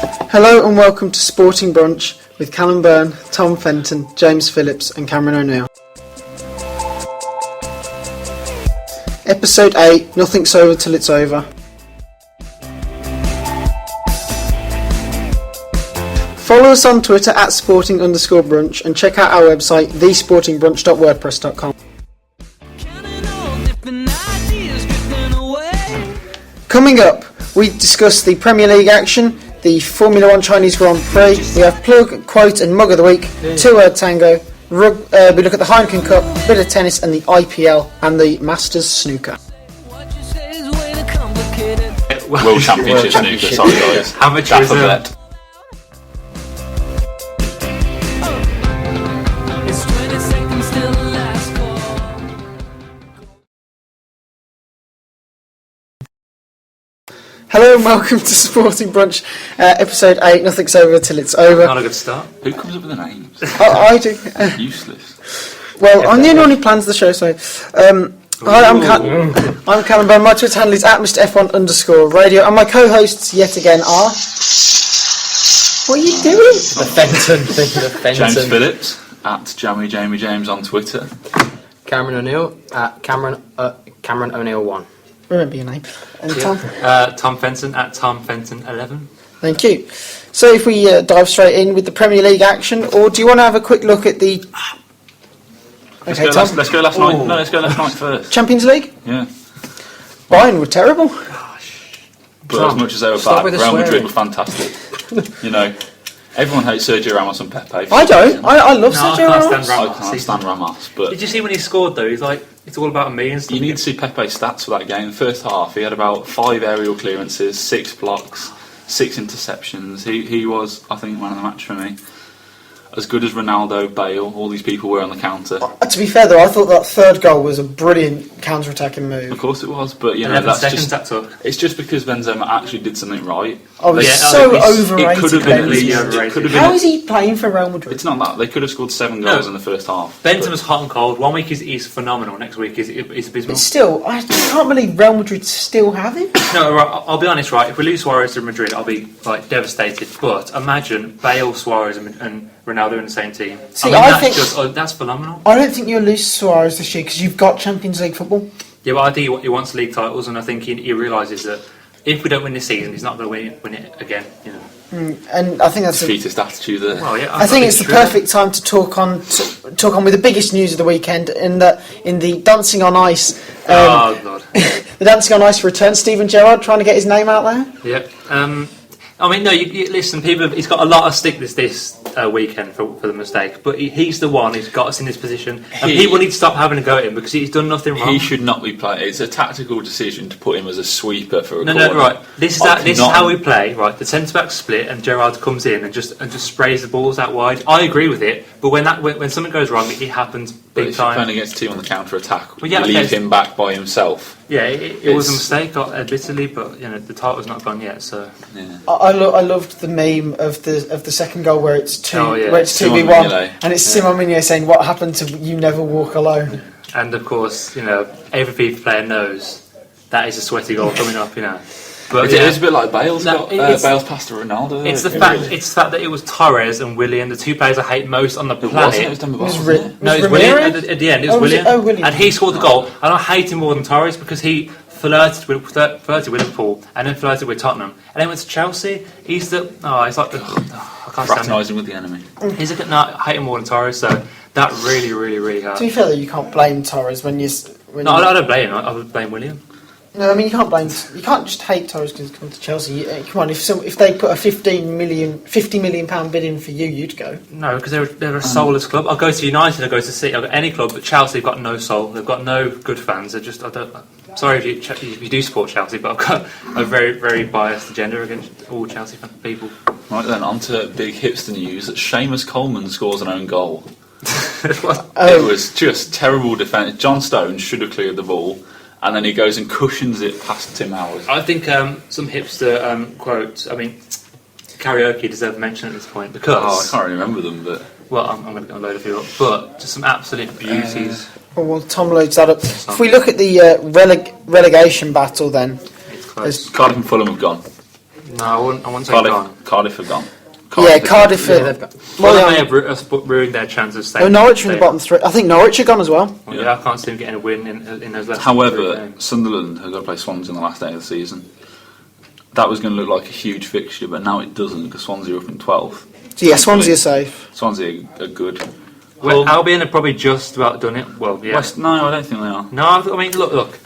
Hello and welcome to Sporting Brunch with Callum Bierne, Tom Fenton, James Phillips and Cameron O'Neill. Episode 8, Nothing's Over Till It's Over. Follow us on Twitter at sporting_brunch and check out our website thesportingbrunch.wordpress.com. Coming up, we discuss the Premier League action, the Formula 1 Chinese Grand Prix, we have plug, quote and mug of the week, two-word tango, we look at the Heineken Cup, bit of tennis and the IPL and the Masters snooker. World Championship snooker, sorry guys. Amateurism. Hello and welcome to Sporting Brunch, episode 8, Nothing's Over Till It's Over. Not a good start. Who comes up with the names? I do. Useless. Well, I'm the only one who plans the show, so... Hi, I'm Callum Bierne. My Twitter handle is at Mr F1_radio, and my co-hosts yet again are... What are you doing? The Fenton. Thinking of Fenton. James Phillips, at Jamie James on Twitter. Cameron O'Neill, at Cameron O'Neill 1. Remember your name. And Tom? Tom Fenton, at Tom Fenton 11. Thank you. So if we dive straight in with the Premier League action, or do you want to have a quick look at the... Let's go last night. No, let's go last night first. Champions League? Yeah. Bayern were terrible. But as much as they were bad, Real Madrid were fantastic. You know, everyone hates Sergio Ramos and Pepe. I don't. I love Sergio Ramos. I can't stand Ramos. But did you see when he scored though? He's like, it's all about me and stuff. You need to see Pepe's stats for that game. The first half, he had about 5 aerial clearances, 6 blocks, 6 interceptions. He was, I think, man of the match for me. As good as Ronaldo, Bale, all these people were on the counter. To be fair though, I thought that third goal was a brilliant counter-attacking move. Of course it was, but you know, 11 that's seconds just, that took. it's just because Benzema actually did something right. Oh, he's Yeah, so it overrated. It could have been at least. Benzema. It could have been. How is he playing for Real Madrid? It's not that they could have scored 7 goals in the first half. Benzema's hot and cold. 1 week he's phenomenal. Next week he's abysmal. But still, I can't believe Real Madrid still have him. No, right, I'll be honest. Right, if we lose Suarez to Madrid, I'll be like devastated. But imagine Bale, Suarez, and Ronaldo in the same team. See, That's phenomenal. I don't think you'll lose Suarez this year because you've got Champions League football. Yeah, but I think he wants league titles, and I think he realises that if we don't win this season, he's not going to win it again. You know. And I think that's Defeatist attitude there. Well, yeah, I think it's the perfect time to talk on with the biggest news of the weekend in the Dancing on Ice. Oh God! The Dancing on Ice return. Steven Gerrard trying to get his name out there. Yeah. I mean, no. You listen, people. He's got a lot of stick this weekend for the mistake, but he's the one who's got us in this position, and people need to stop having a go at him because he's done nothing wrong. He should not be playing. It's a tactical decision to put him as a sweeper for a corner. No, right. This is how we play. Right, the centre back split, and Gerrard comes in and just sprays the balls out wide. I agree with it, but when something goes wrong, it happens big time. If you're playing against a team on the counter attack, Well, yeah, you leave him back by himself. Yeah, it was a mistake, admittedly, but you know the title's not gone yet. So yeah. I loved the meme of the second goal where it's 2v1 and it's Simon Mignolet saying, "What happened to you? Never walk alone." And of course, you know every FIFA player knows that is a sweaty goal coming up. You know, but it's a bit like Bale's pass to Ronaldo. It's the fact that it was Torres and Willian, the two players I hate most on the planet. It was Willian at the end. It was Willian, and he scored the goal. And I hate him more than Torres because he flirted with Liverpool and then flirted with Tottenham and then went to Chelsea. He's like I can't fraternising with the enemy. He's I hate him more than Torres. So that really hurt. To be fair though, you can't blame Torres when you. I don't blame him. I would blame William. No, I mean you can't just hate Torres because he's come to Chelsea. Come on, if they put a £50 million bid in for you, you'd go. No, because they're a soulless club. I'll go to United, I'll go to City, I'll go to any club, but Chelsea have got no soul. They've got no good fans. Sorry if you do support Chelsea, but I've got a very, very biased agenda against all Chelsea people. Right then, on to big hipster news. Seamus Coleman scores an own goal. It was just terrible defence. John Stones should have cleared the ball. And then he goes and cushions it past Tim Howard. I think some hipster quotes, karaoke deserve mention at this point because... I can't remember them, but... Well, I'm going to load a few up, but just some absolute beauties. Well, Tom loads that up. If we look at the relegation battle then... It's close. Cardiff and Fulham have gone. No, I wouldn't say gone. Cardiff have gone. Cardiff. they've got. Well, they may have ruined their chances of staying. Norwich are in the bottom three. I think Norwich are gone as well. Well, yeah, I can't see them getting a win in those last 3 However, games. Sunderland have got to play Swansea in the last day of the season. That was going to look like a huge fixture, but now it doesn't because Swansea are up in 12th. So yeah, Swansea are safe. Swansea are good. Well, Albion have probably just about done it. Well, yeah. No, I don't think they are. No, I mean, look.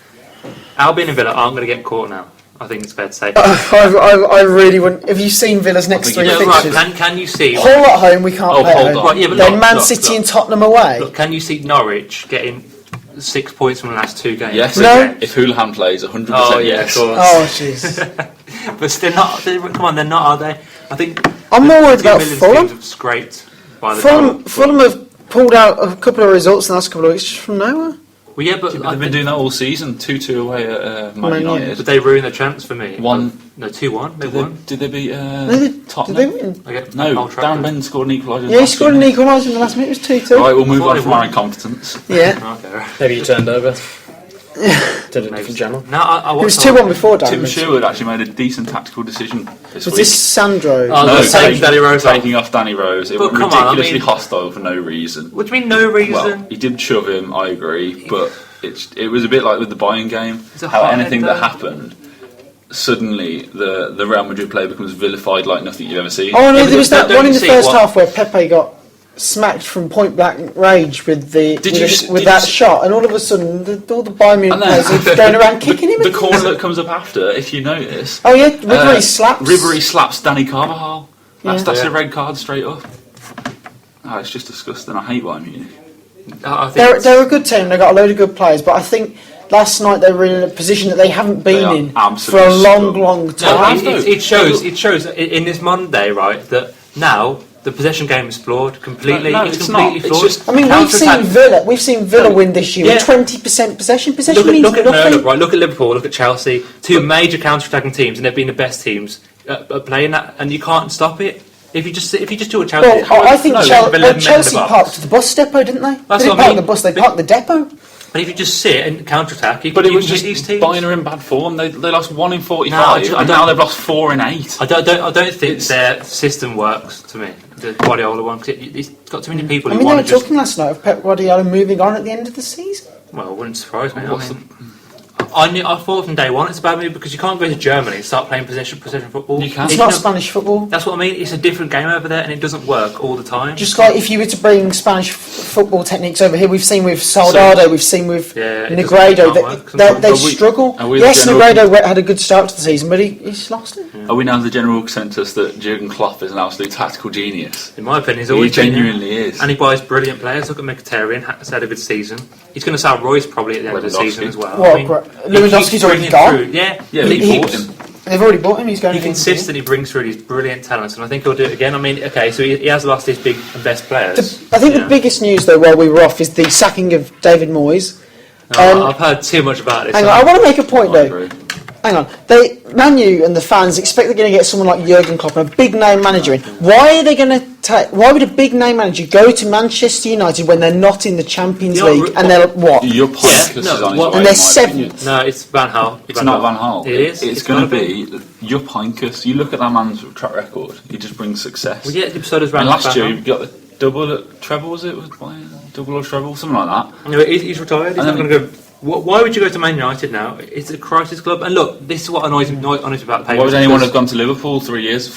Albion and Villa aren't going to get caught now. I think it's fair to say. I really wouldn't. Have you seen Villa's next three Yeah, fixtures? right, can you see? Hull at home, we can't play at hold home. on. Right, yeah, but Then look, Man look, City look. and Tottenham away. Look, can you see Norwich getting 6 points from the last 2 games? Yes, No. if Houlihan plays, 100% Oh, yeah, yes. of course. Oh jeez. But still not. Come on, they're not, are they? I think. I'm more worried 2 about million Fulham. teams have scraped by the Fulham have pulled out a couple of results in the last couple of weeks just from nowhere. Well, yeah, but They've been doing that all season. 2-2 away at Man Man United. But they ruined the chance for me. 2-1. They won. Did they beat Did Tottenham? they win? I get No, Old Trafford. Darren Benn scored an equaliser. Yeah, he scored an equaliser in the last minute. It was 2-2. Right, we'll move I thought on they from our won. incompetence. Yeah. Okay, right. Maybe you turned over. Did a different channel. No, I It was watched 2-1 before Tim Darren. Sherwood actually made a decent tactical decision this Was week. this Sandro? Oh, No, no, taking Danny Rose off. taking off Danny Rose. It But was come on, I ridiculously mean- hostile for no reason. What do you mean, no reason? Well, he did shove him, I agree, but it was a bit like with the Bayern game. It's a How hot anything head, that though. happened, suddenly the Real Madrid player becomes vilified like nothing you've ever seen. Oh no, Yeah, there was but that one in don't the you see first what- half where Pepe got smacked from point blank range with Did that you shot, and all of a sudden all the Bayern Munich And players then- are going around kicking him. The corner that comes up after, if you notice, Oh yeah, Ribery slaps. Ribery slaps Danny Carvajal. That's Yeah. a red card straight up. Oh, it's just disgusting. I hate Bayern Munich. I think They're a good team. They've got a load of good players, but I think last night they were in a position that they haven't been are in for absolutely a long, scum. long No, time. it shows in this modern day, right, that now the possession game is flawed completely. No, it's it's completely not. It's flawed. just- I mean, Counter-attack- we've seen Villa win this year Yeah. with 20% possession. Possession Look means at nothing. look at Liverpool, look at Chelsea, two major counter-attacking teams, and they've been the best teams at playing that, and you can't stop it. If you just do what Chelsea, Well, I think no, Chelsea they've 11 men in the Chelsea box. parked the bus depot, didn't they? That's They what didn't I park mean. the bus; they parked the depot. But if you just sit and counter-attack, you But can it was beat just these teams. Bayern are in bad form. They lost 1 in 45, No, I and don't- now they've lost 4 in 8. I don't think their system works to me. The Guardiola one, 'cause it's got too many people I who mean, they want were to just. talking last night of Pep Guardiola moving on at the end of the season. Well, it wouldn't surprise me. What's I thought from day one it's a bad move because you can't go to Germany and start playing possession football. You can. It's If not you- Spanish football. That's what I mean. It's a different game over there, and it doesn't work all the time. Just like if you were to bring Spanish football techniques over here, we've seen with Soldado, we've seen with Yeah, it Negredo, can't that work they sometimes. struggle. are we the Yes, general- Negredo had a good start to the season, but he's lost it. Are we now the general consensus that Jurgen Klopp is an absolute tactical genius? in my opinion, he's He always been there. genuinely is. And he buys brilliant players. Look at Mkhitaryan, has had a good season. He's going to sell Royce probably at the end of the Lewandowski. season as well. Well, he Lewandowski's keeps already bringing gone. through- Yeah, Yeah, he, he bought him. They've already bought him. He's going. he against the consistently brings through these brilliant talents, and I think he'll do it again. I mean, okay, so he has lost his big and best players. I think Yeah. the biggest news, though, while we were off, is the sacking of David Moyes. I've heard too much about this. Hang on, I want to make a point, I though. agree. Hang on. Man U and the fans expect they're going to get someone like Jurgen Klopp, a big name manager in. Why are they going to take? Why would a big name manager go to Manchester United when they're not in the Champions Yeah, League and they're what? Your point Yeah, is no, on his well- way, And they're in my opinion. seventh. No, it's Van Gaal. It's not Van Gaal. It is. It's going to gotta be Jupp Heynckes. You look at that man's track record. He just brings success. Well, yeah, so does Van And last Van year Gaal. he got the double treble. Was it? Was Bayern? Double or treble? Something like that. Anyway, he's retired. He's And not then- going to go. Why would you go to Man United now? It's a crisis club. And look, this is what annoys me about the papers. Why would anyone have gone to Liverpool 4 years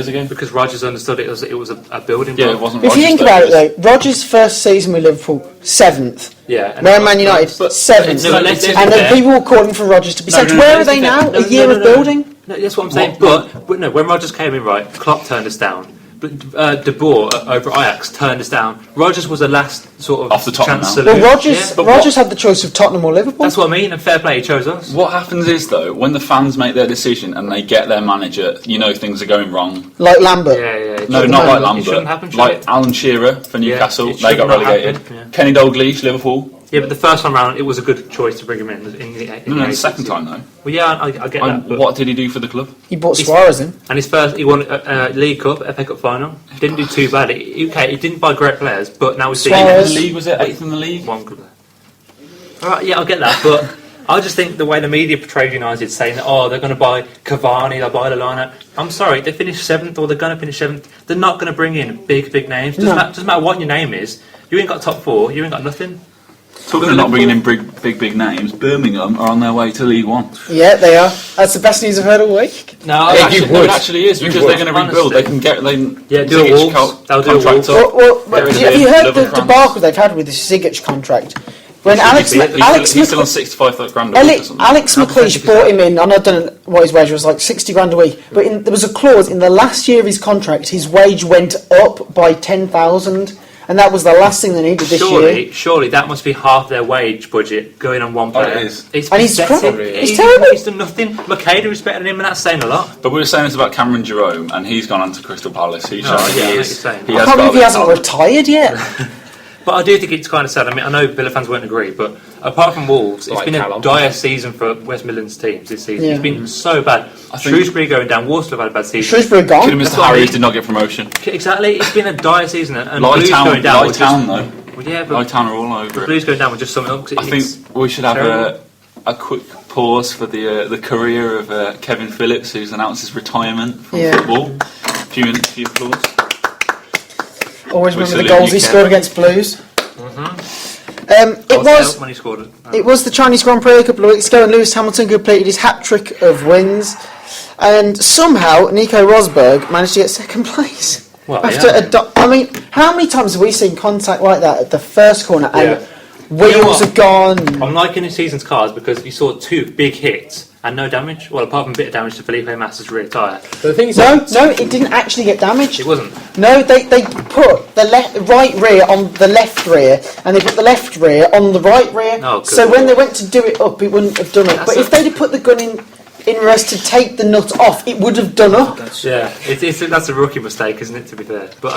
ago? Because Rodgers understood it was a building Yeah, block. it wasn't. If you Rodgers think though, about it, was- though, Rodgers' first season with Liverpool, 7th. Yeah. Where Man United, but- 7th. No, let's be And then fair. people were calling for Rodgers to be No, sent. no, no, Where are let's they be fair. now? No, A year no, of no, no. building? No, that's what I'm saying. What- But no, when Rodgers came in, right, Klopp turned us down. But De Boer over at Ajax turned us down. Rodgers was the last sort of Off the top chance now. saloon. Well, Yeah. Rodgers had the choice of Tottenham or Liverpool. That's what I mean. And fair play, he chose us. What happens is though, when the fans make their decision and they get their manager, you know things are going wrong. Like Lambert. Yeah, yeah. No, It not like shouldn't Lambert. shouldn't happen, should Like it? Alan Shearer for Newcastle, it they should got not relegated. happen, yeah. Kenny Dalglish, Liverpool. Yeah, but the first time round, it was a good choice to bring him in. No, the second time though. Well, yeah, I get that. But What did he do for the club? He bought He's- Suarez in. And his first, he won a League Cup, FA Cup final. Didn't do too bad. Okay, he didn't buy great players, but now we see Suarez. The league was it 8th in the league? one good player. All right, yeah, I get that, but I just think the way the media portrayed United, saying that they're going to buy Cavani, they'll buy Lallana. I'm sorry, they finished 7th or they're going to finish 7th. They're not going to bring in big names. Doesn't matter what your name is. You ain't got top 4. You ain't got nothing. Talking of not bringing in big names, Birmingham are on their way to League One. Yeah, they are. That's the best news I've heard all week. No, it actually is, because they're going to rebuild. They can get do a Wolves. They'll do a Wolves. Have you heard the debacle they've had with the Zigic contract? When he's still on 65 grand a week or something. Alex McLeish brought him in, and I don't know what his wage was, like 60 grand a week. But there was a clause in the last year of his contract, his wage went up by 10,000. And that was the last thing they needed this year. Surely that must be half their wage budget going on one player. It is. He's terrible. He's done nothing. Makeda is better than him, and that's saying a lot. But we were saying this about Cameron Jerome, and he's gone on to Crystal Palace. I can't believe he hasn't retired yet. But I do think it's kind of sad. I mean, I know Villa fans won't agree, but apart from Wolves, it's been a dire season for West Midlands teams this season. It's been so bad. Shrewsbury going down, Worcester have had a bad season. Shrewsbury gone. Mr. Harries did not get promotion. Exactly, it's been a dire season. And Blues going down. Light Town are all over it. Blues going down with just something up. I think we should have a quick pause for the career of Kevin Phillips, who's announced his retirement from football. A few minutes for your applause. Always remember the goals he scored against Blues. It was the Chinese Grand Prix a couple of weeks ago, and Lewis Hamilton completed his hat-trick of wins, and somehow Nico Rosberg managed to get second place. I mean, how many times have we seen contact like that at the first corner and wheels have gone? I'm liking this season's cars because you saw 2 big hits and no damage. Well, apart from a bit of damage to Felipe Massa's rear tyre. No, it didn't actually get damaged. It wasn't. No, they put the right rear on the left rear, and they put the left rear on the right rear. So when they went to do it up, it wouldn't have done it. But if they'd have put the gun in reverse to take the nut off, it would have done up. Yeah, that's a rookie mistake, isn't it, to be fair? But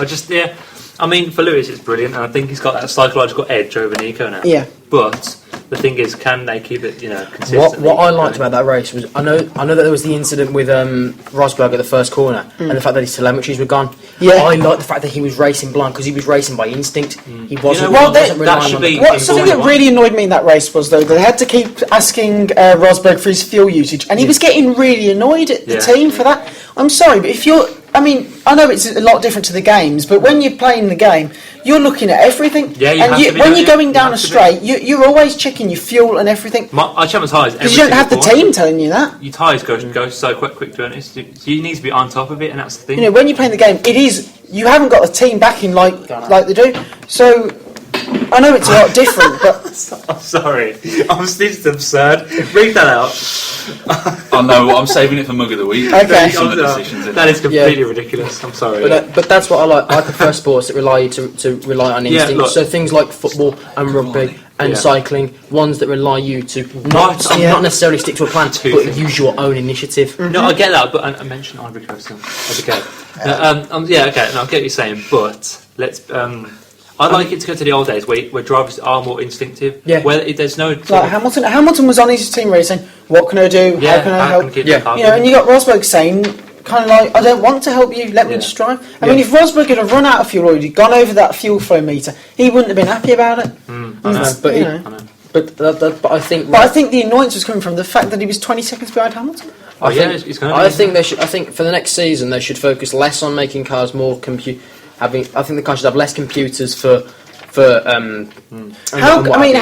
I mean, for Lewis it's brilliant, and I think he's got that psychological edge over Nico now. Yeah. But the thing is, can they keep it, consistently? What I liked about that race was, I know that there was the incident with Rosberg at the first corner, and the fact that his telemetries were gone. Yeah. I liked the fact that he was racing blind, because he was racing by instinct. He wasn't. Something that really annoyed me in that race was, though, they had to keep asking Rosberg for his fuel usage, and he was getting really annoyed at the team for that. I'm sorry, but if you're... I mean, I know it's a lot different to the games, but when you're playing the game, you're looking at everything. Yeah, when you're going down a straight, you're always checking your fuel and everything. I check my tyres because you don't have the team telling you that. Your tyres go so quick, to be honest. You need to be on top of it, and that's the thing. When you're playing the game, you haven't got a team backing like they do. So I know it's a lot different, but I'm sorry. This is absurd. Read that out. I'm saving it for Mug of the Week. Okay. That is completely ridiculous. I'm sorry. But that's what I like. I prefer sports that rely you to rely on instinct. So things like football and rugby and cycling, ones that rely you to not necessarily stick to a plan, but use your own initiative. Mm-hmm. No, I get that, but I mentioned Ivory Coast. Okay. I'll get what you're saying, but let's. I'd like it to go to the old days where drivers are more instinctive. Yeah. Where there's no... Like Hamilton was on his team race saying, what can I do? How can I help? And you got Rosberg saying, kind of like, I don't want to help you, let me just drive. I mean, if Rosberg had run out of fuel or he'd gone over that fuel flow meter, he wouldn't have been happy about it. But I think... But I think the annoyance was coming from the fact that he was 20 seconds behind Hamilton. I think for the next season they should focus less on making cars more I think the car should have less computers for. How great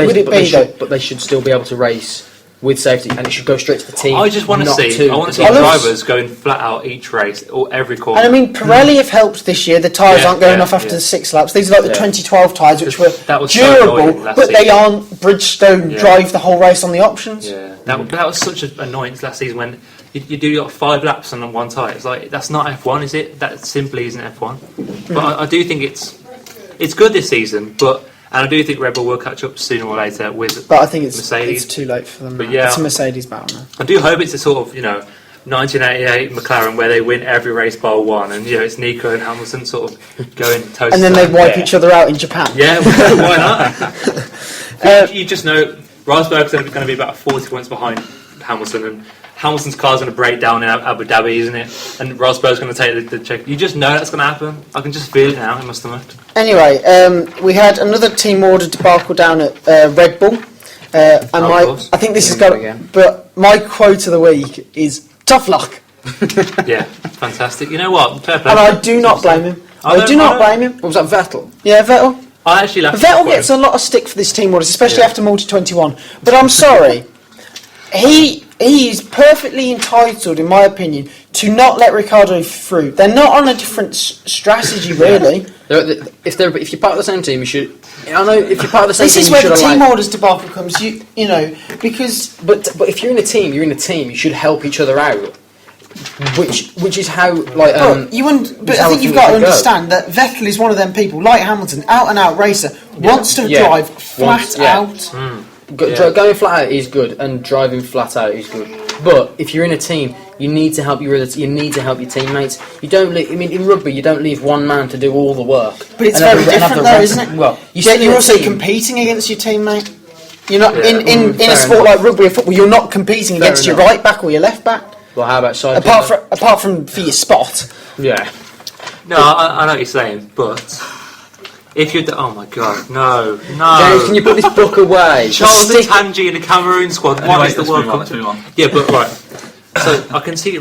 would it be though? But they should still be able to race with safety, and it should go straight to the team. I just want to see drivers going flat out each race or every corner. And I mean, Pirelli have helped this year. The tyres aren't going off after the 6 laps. These are like the 2012 tyres, which were durable, but they aren't Bridgestone drive the whole race on the options. Yeah, that was such an annoyance last season when. You do 5 laps on one tyre. It's like that's not F1, is it? That simply isn't F1. But I do think it's good this season. And I do think Red Bull will catch up sooner or later with. But I think it's Mercedes. It's too late for them. But it's a Mercedes battle now. I do hope it's a sort of 1988 McLaren where they win every race bar one, and it's Nico and Hamilton sort of going toe. And then they wipe each other out in Japan. Yeah, why not? You just know Rosberg's going to be about 40 points behind Hamilton, and Hamilton's car's going to break down in Abu Dhabi, isn't it? And Rosberg's going to take the check. You just know that's going to happen. I can just feel it now, I must admit. Anyway, we had another team order debacle down at Red Bull. I think this has got. But my quote of the week is tough luck. Yeah, fantastic. You know what? Fair play. And I do not blame him. I do not blame him. What was that, Vettel? Yeah, Vettel. I actually laughed. Vettel gets a lot of stick for this team orders, especially after Multi 21. But I'm sorry, he is perfectly entitled, in my opinion, to not let Ricciardo through. They're not on a different strategy, really. If you're part of the same team, you should. I know if you're part of the same this team, is you where should the team orders debacle comes. You know, because but if you're in a team, you should help each other out. Which is how like you wouldn't. But I think you've got to understand that Vettel is one of them people, like Hamilton, out and out racer, wants to drive flat out. Going flat out is good, and driving flat out is good. But if you're in a team, you need to help your teammates. You don't. In rugby, you don't leave one man to do all the work. But it's very different, though, isn't it? Well, you're also competing against your teammate. You're not in a sport like rugby or football. You're not competing against your right back or your left back. Well, how about side? Apart from for your spot. Yeah. No, I know what you're saying, but if you're... Oh my god, no. James, can you put this book away? Charles Tangi in the Cameroon squad. What is the World Cup? Yeah, but right. So I can see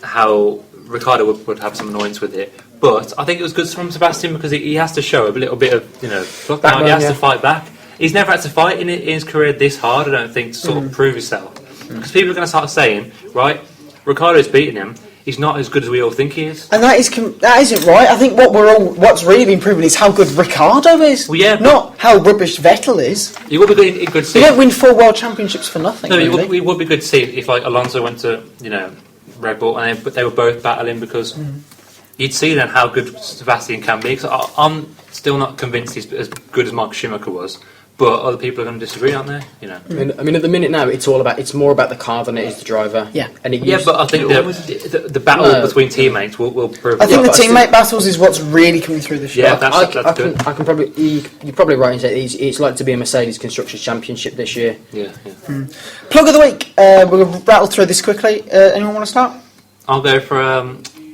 how Ricciardo would have some annoyance with it, but I think it was good from Sebastian because he has to show a little bit of, he has to fight back. He's never had to fight in his career this hard, I don't think, to sort of prove himself. Because people are going to start saying, right, Ricciardo's beating him. He's not as good as we all think he is. And that isn't right. I think what's really been proven is how good Ricciardo is. Well, yeah, not how rubbish Vettel is. He would be good to see. He don't win 4 world championships for nothing. No, really. it would be good to see if like Alonso went to Red Bull and they were both battling because you'd see then how good Sebastian can be. Because I'm still not convinced he's as good as Michael Schumacher was. But other people are going to disagree, aren't they? I mean, at the minute now, it's more about the car than it is the driver. Yeah, but I think the battle between teammates will prove. I think the teammate battles is what's really coming through this year. Yeah, that's good. I can probably you're probably right in saying it's like to be a Mercedes Constructors Championship this year. Yeah. Plug of the week. We'll rattle through this quickly. Anyone want to start? I'll go for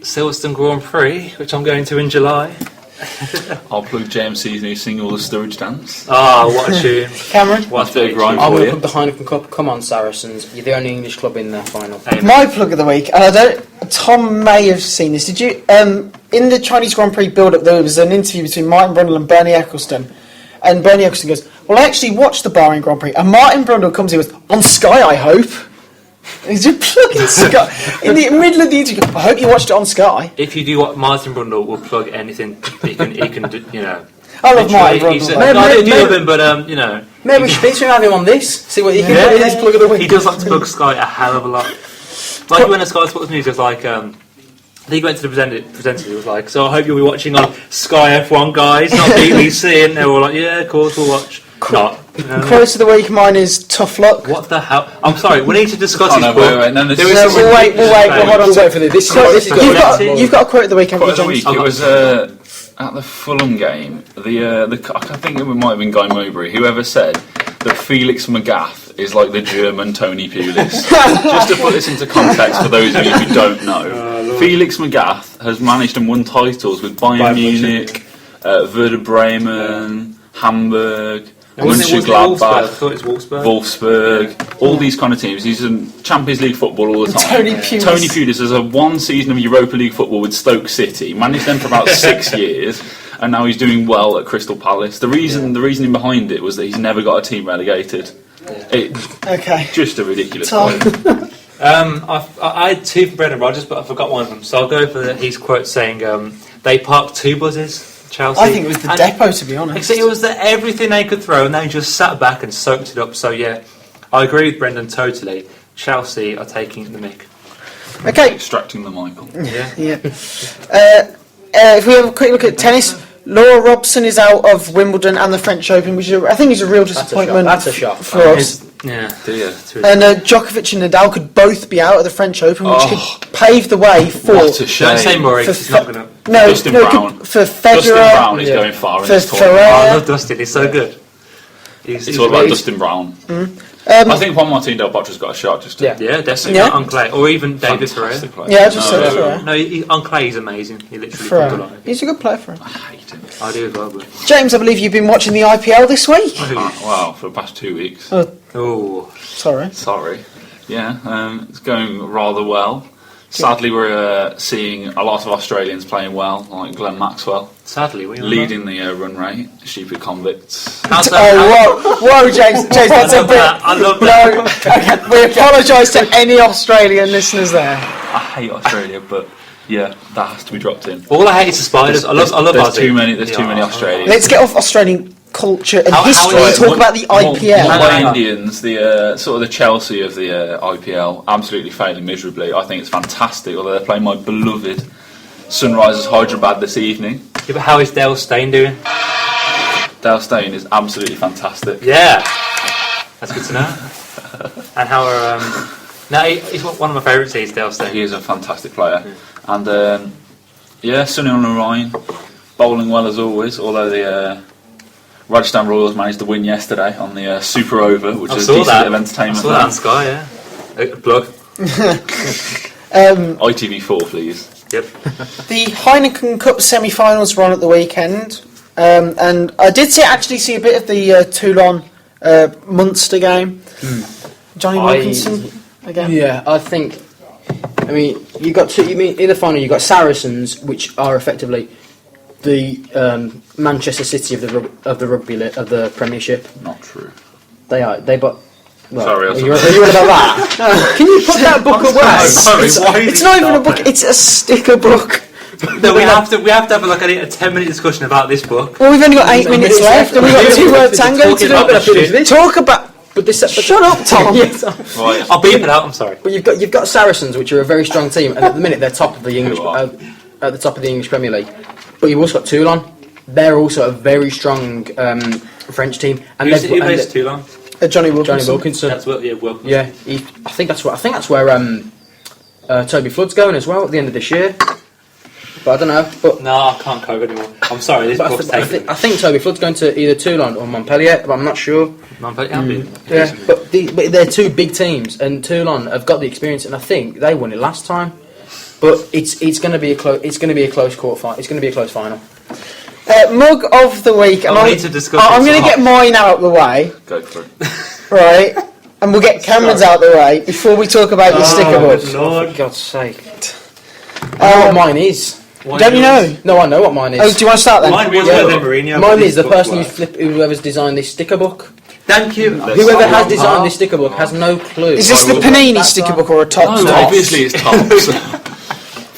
Silverstone Grand Prix, which I'm going to in July. I'll plug JMC's new single, The Storage Dance. What a tune. Cameron? What's a big grind I'm for going you? to plug the Heineken Cup. Come on, Saracens. You're the only English club in the final. My plug of the week, and Tom may have seen this. Did you? In the Chinese Grand Prix build-up, there was an interview between Martin Brundle and Bernie Ecclestone. And Bernie Ecclestone goes, well, I actually watched the Bahrain Grand Prix. And Martin Brundle comes in and goes, on Sky, I hope. He's just plugging Sky. In the middle of the interview, I hope you watched it on Sky. If you do what Martin Brundle will plug anything he can do, I love Martin Brundle. I do love him, but maybe we should have him on this. See what you can do with this plug of the week. He does like to plug Sky a hell of a lot. Like when a Sky Sports News was like, I think he went to the presenter. He was like, "So I hope you'll be watching on Sky F1, guys, not BBC." And they were like, "Yeah, of course we'll watch." Not. Quote of the week, mine is tough luck. What the hell? I'm sorry. We need to discuss his book. We'll wait. Hold on. Wait for this. You've got a quote of the week, haven't you, James? It was at the Fulham game. I think it might have been Guy Mowbray. Whoever said that Felix Magath is like the German Tony Pulis. Just to put this into context for those of you who don't know, Felix Magath has managed and won titles with Bayern Munich, Werder Bremen, Hamburg. Mönchengladbach, Wolfsburg, all these kind of teams. He's in Champions League football all the time. Tony Pulis has a one season of Europa League football with Stoke City, managed them for about 6 years, and now he's doing well at Crystal Palace. The reasoning behind it was that he's never got a team relegated. Just a ridiculous point. I had 2 for Brendan Rodgers, but I forgot one of them, so I'll go for his quote saying, "They parked 2 buses." Chelsea. I think it was the depot, to be honest. It was everything they could throw, and they just sat back and soaked it up. So yeah, I agree with Brendan totally. Chelsea are taking the mick. Okay. Extracting the Michael. Yeah. If we have a quick look at tennis, Laura Robson is out of Wimbledon and the French Open, which I think is a real disappointment. That's a shock for us. Yeah. And Djokovic and Nadal could both be out of the French Open, which could pave the way for. What a shame. Don't say Murray, he's not going to. Dustin Brown. For Federer. Dustin Brown is going far in this tournament. I love Dustin, he's so good. It's all about Dustin Brown. I think Juan Martín del Potter's got a shot. Just to, Yeah, definitely. Yeah. On clay, or even David Ferrer. fantastic player. Yeah, I just said Ferrer. No, on clay he's amazing. He literally Ferrer. pulled the line. He's a good player for him. I hate him. I do as well. But... James, I believe you've been watching the IPL this week. Wow, for the past 2 weeks. Oh, Sorry. Sorry. Yeah, it's going rather well. Sadly, we're seeing a lot of Australians playing well, like Glenn Maxwell, sadly, we leading the run rate. Stupid convicts. How's that? Whoa, James, that's a bit. I love No, that. okay, we apologise to any Australian listeners there. I hate Australia, but yeah, that has to be dropped in. All I hate is the spiders. I love There's Aussie. too many. There's too many Australians. Let's get off Australian culture and How history is and talk Mum- about the IPL. Mumbai Indians, the sort of the Chelsea of the IPL, absolutely failing miserably. I think it's fantastic, although they're playing my beloved Sunrisers Hyderabad this evening. Yeah, but how is Dale Steyn doing? Dale Steyn is absolutely fantastic. Yeah, that's good to know. And how are no, he's one of my favourites. He's Dale Steyn. He is a fantastic player. And yeah, Sunny on the Rhine, bowling well as always, although the Rajasthan Royals managed to win yesterday on the Super Over, which is a decent bit of entertainment. I saw that on Sky, yeah. Plug. ITV4, please. Yep. The Heineken Cup semi-finals were on at the weekend, and I did actually see a bit of the Toulon Munster game. Johnny Wilkinson again. Yeah, I think. I mean, you got two. You mean in the final you got Saracens, which are effectively the Manchester City of the rugby Premiership. Not true. They are. Well, Sorry, are you about that? Can you put that book away? Sorry, why is It's he not even a stopping? book; it's a sticker book. No, we have to have like a 10-minute discussion about this book. Well, we've only got 8 minutes left, and we've got 2 word tango to Talking about this do. shit. Talk about. But this. Shut up, Tom. Yes. Right. I'll beep it out. I'm sorry. But you've got Saracens, which are a very strong team, and at the minute they're top of the English Who are? at the top of the English Premier League. But you've also got Toulon. They're also a very strong French team, and Who plays Toulon? Johnny Wilkinson. Johnny Wilkinson. That's what. Yeah, well. Yeah, I think that's where Toby Flood's going as well at the end of this year. But I don't know. But No, I can't cope anymore. I'm sorry. This book's taken. I think Toby Flood's going to either Toulon or Montpellier, but I'm not sure. Yeah, but they're two big teams, and Toulon have got the experience, and I think they won it last time. But it's going to be a close quarter final. It's going to be a close final. Mug of the week. And I need to discuss I'm it, going to so get mine out of the way, Go for it. right? And we'll get Cameron's out of the way before we talk about your sticker book. Lord. For God's sake. I know what mine is. Don't you know? No, I know what mine is. Oh, do you want to start then? Mine was Yeah. Jose Mourinho. Mine is the person whoever's designed this sticker book. Thank you. Whoever has designed this sticker book has no clue. Is this the Panini sticker book or a Topps? No, obviously it's tops.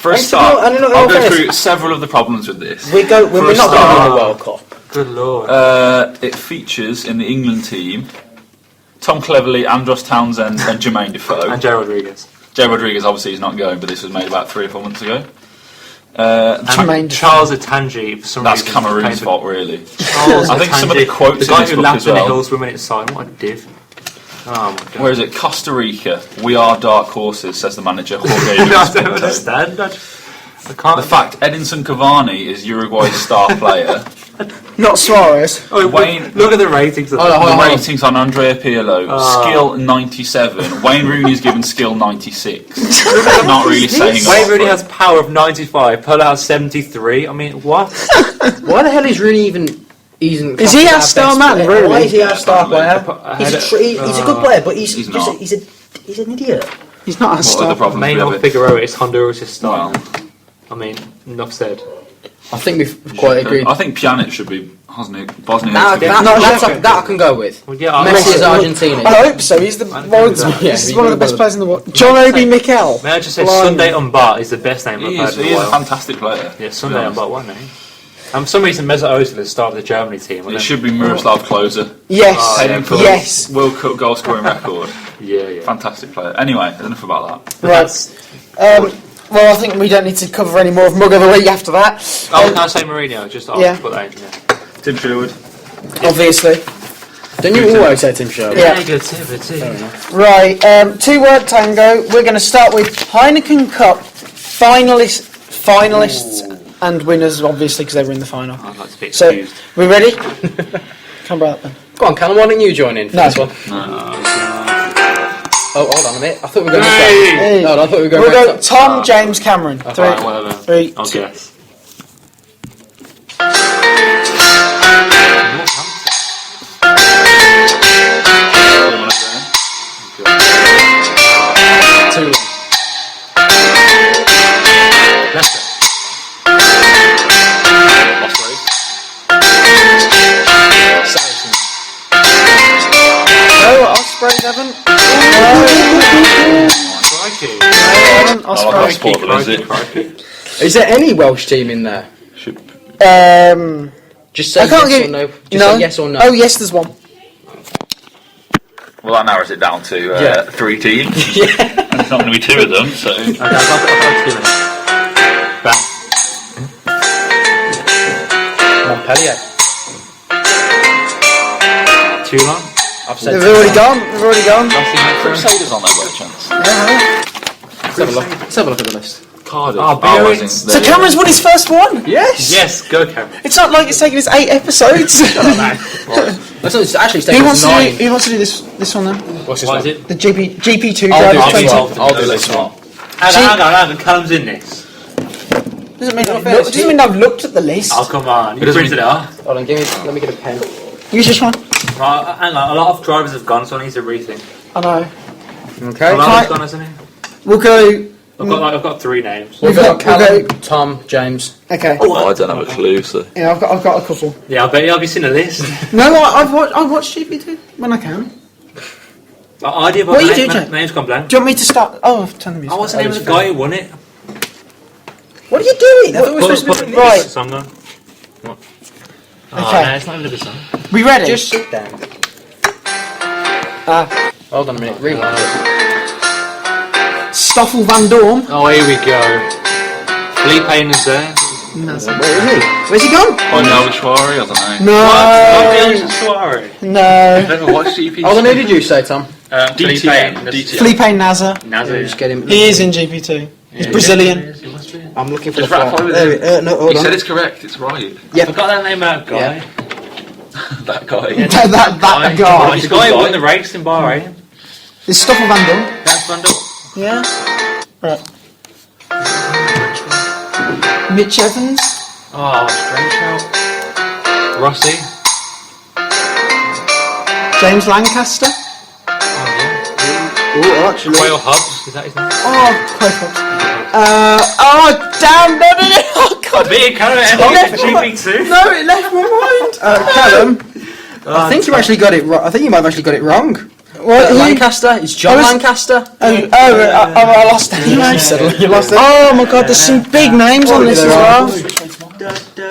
For a start, I don't know, I'll go fairness. through several of the problems with this. We're not going to win start. the World Cup. Good lord. It features in the England team Tom Cleverley, Andros Townsend, and Jermaine Defoe. And Joe Rodriguez. Joe Rodriguez obviously is not going, but this was made about 3 or 4 months ago. Jermaine Defoe. Charles Atangi, for some That's reason. Cameroon's fault, really. Charles I think some of the Atangi, quotes the in guy this who book laughed as in the well. hills for a minute silent. What a div. Oh my god. Where is it? Costa Rica. We are dark horses, says the manager. Jorge I Luis don't Pinto. understand. I can't. The fact Edinson Cavani is Uruguay's star player. Not Suarez. Oh, Wayne- look at the ratings. Of Hold on, that. hold The on. ratings on Andrea Pirlo, skill 97. Wayne Rooney's given skill 96. Not really saying a Wayne lot, Rooney but- has power of 95. Perla has 73. I mean, what? Why the hell is Rooney even? Is he our star man, really? Why is he our star player? I He's had a good player, but he's He's just not. he's an idiot. He's not a What are the star. problems Manuel with it? Figueroa is Honduras' star. Well, I mean, enough said. I think we've quite agreed. I think Pjanic should be Bosnia. That I can go with. Well, yeah, Messi is I Argentina. hope so. He's the I world's. think that. He's Yeah, one of the he's best good. players in the world. John Obi Mikel. May I just say, Blimey. Sunday Umbat is the best name I've He heard is, in he a is a while. fantastic player. Yeah, Sunday Umbat, what name? For some reason, Mesut Ozil is start of the Germany team. It should be Miroslav Klose. Yes. Oh, Heading for Yes. the World Cup goal scoring record. Yeah. Fantastic player. Anyway, enough about that. Right. Well, I think we don't need to cover any more of Mug of the Week after that. Oh, can I say Mourinho? Just Yeah. put that in. Yeah. Tim Sherwood. Obviously. Don't you always say Tim Sherwood? Yeah. Negativity. Right. 2 word tango. We're going to start with Heineken Cup finalists and winners, obviously, because they were in the final. I'd like to be So, excused. we ready? Come back then. Go on, Callum. Why don't you join in for No. this one? No. Oh, hold on a minute. I thought we were going this way. Hey. No, I thought we were going We'll right go Tom, James, Cameron. Alright, whatever. Three, I'll two. guess. Two. Leicester. Ospreys. Saracens. No, Ospreys haven't. Crikey. Ospreys. Crikey. Is there any Welsh team in there? Just say I can't yes give or no. Just say yes or no. Oh, yes, there's one. Well, that narrows it down to Yeah. 3 teams. Yeah. And it's not going to be 2 of them, so... Okay, I've got 2 minutes. Back. Montpellier. Too long. I've said. They've already gone. Crusaders on there by chance. Let's have a look. Let's have a look at the list. Cardiff. Oh, Biarritz. So Cameron's won his first one. Yes. Yes, go Cameron. It's not like it's taken us 8 episodes. It's actually Who taken wants us 9. who wants to do this one then? What's this What one? is it? The GP2 I'll drive do 20. this one. I'll do this one. Hang on. Callum's in this. Doesn't mean I've looked at the list. Oh, come on. You doesn't printed it off. Hold on, let me get a pen. Use this one. Right, hang on. A lot of drivers have gone, so I need to rethink. I know. Okay. Ronaldo's gone, hasn't he? We'll go. I've got 3 names. We've got we'll Callum, go- Tom, James. Okay. Oh, I don't have a clue, so... Yeah, I've got a couple. Yeah, I bet you've seen a list. No, I watch GP2 when I can. Idea about What are you the doing, name, Jack? name's gone blank. Do you want me to start? Oh, I've turned the music. What's the name of the guy who won it? What are you doing? I thought we were Put- supposed to put be right. the song on. What? Oh, Okay. no, it's not even a good song. We ready? Just sit down. Hold on a minute. Rewind. Stoffel Van Dorn. Oh, here we go. Felipe is there. Where is he? Where's he gone? Oh, no, Schwari, I don't know. No. Suarez. No. I never watched GP. Hold on, who did you say, Tom? DTM. Felipe Nasser. Just get him. He is in GP2. He's Brazilian. He must be. I'm looking for Just the ratify file. with There him. we- no, hold He on. said it's correct, it's right. Yep. I got that name out, guy. Yeah. That guy. that Oh, guy. the guy who won the race in Bahrain. There's Stoffel Van Dorn. That's Van Dorn. Yeah. Right. Mitch Evans. Oh, strange shout. Rossi. James Lancaster. Oh, actually. Quayle Hobbs. Is that his name? Oh, Quayfox. Oh, damn! No. Oh, God. Me and Callum left for my- GP2. No, it left my mind. Callum. I think you actually got it right. I think you might have actually got it wrong. What? Lancaster. It's John I was- Lancaster. I lost it anyway. You lost it. Oh my God, there's some big names on this as well.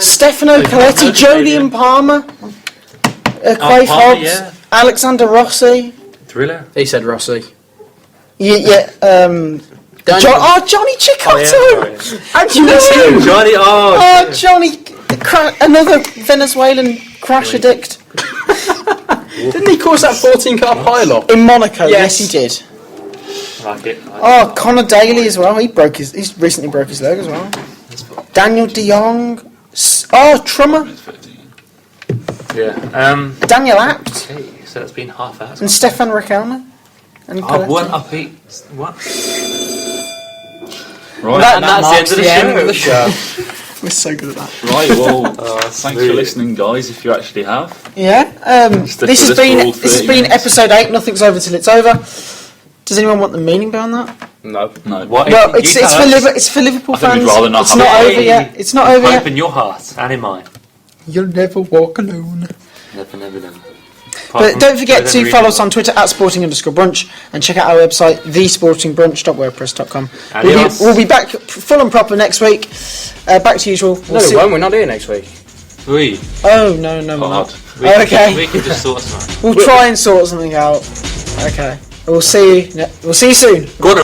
Stefano Coletti, Jolyon Palmer, Quayle Palmer, Hobbs, yeah. Alexander Rossi. Thriller. He said Rossi. Yeah. Johnny Chicotto. And Johnny. Oh, Johnny, another Venezuelan crash addict Didn't he cause that 14-car pile-up? in Monaco. Yes. Yes, he did. Like it. Oh, Connor Daly as well. He's recently broke his leg as well. Daniel De Jong. Trummer. Yeah. Daniel Apt. Okay, so it's been half hour. And Stefan Raquelme. And I've won. I've beat. What? Right, And that's the end of the show. We're so good at that. right, well, thanks for listening, guys, if you actually have. Yeah. Stick This with has us for all been 30 minutes. episode 8. Nothing's over till it's over. Does anyone want the meaning behind that? No. No. What? Well, You it's tell for us. it's for Liverpool I think we'd fans. rather not It's have not it. over yet. It's not over Hope yet. in your heart and in mine. You'll never walk alone. Never. But don't forget to follow us on Twitter at Sporting_Brunch and check out our website thesportingbrunch.wordpress.com. Adios. We'll be back full and proper next week. Back to usual. No, we won't. We're not here next week. We. Oh no, we're Hard. not. We can- Okay. We can just sort something. We'll try and sort something out. Okay. We'll see you soon. Go to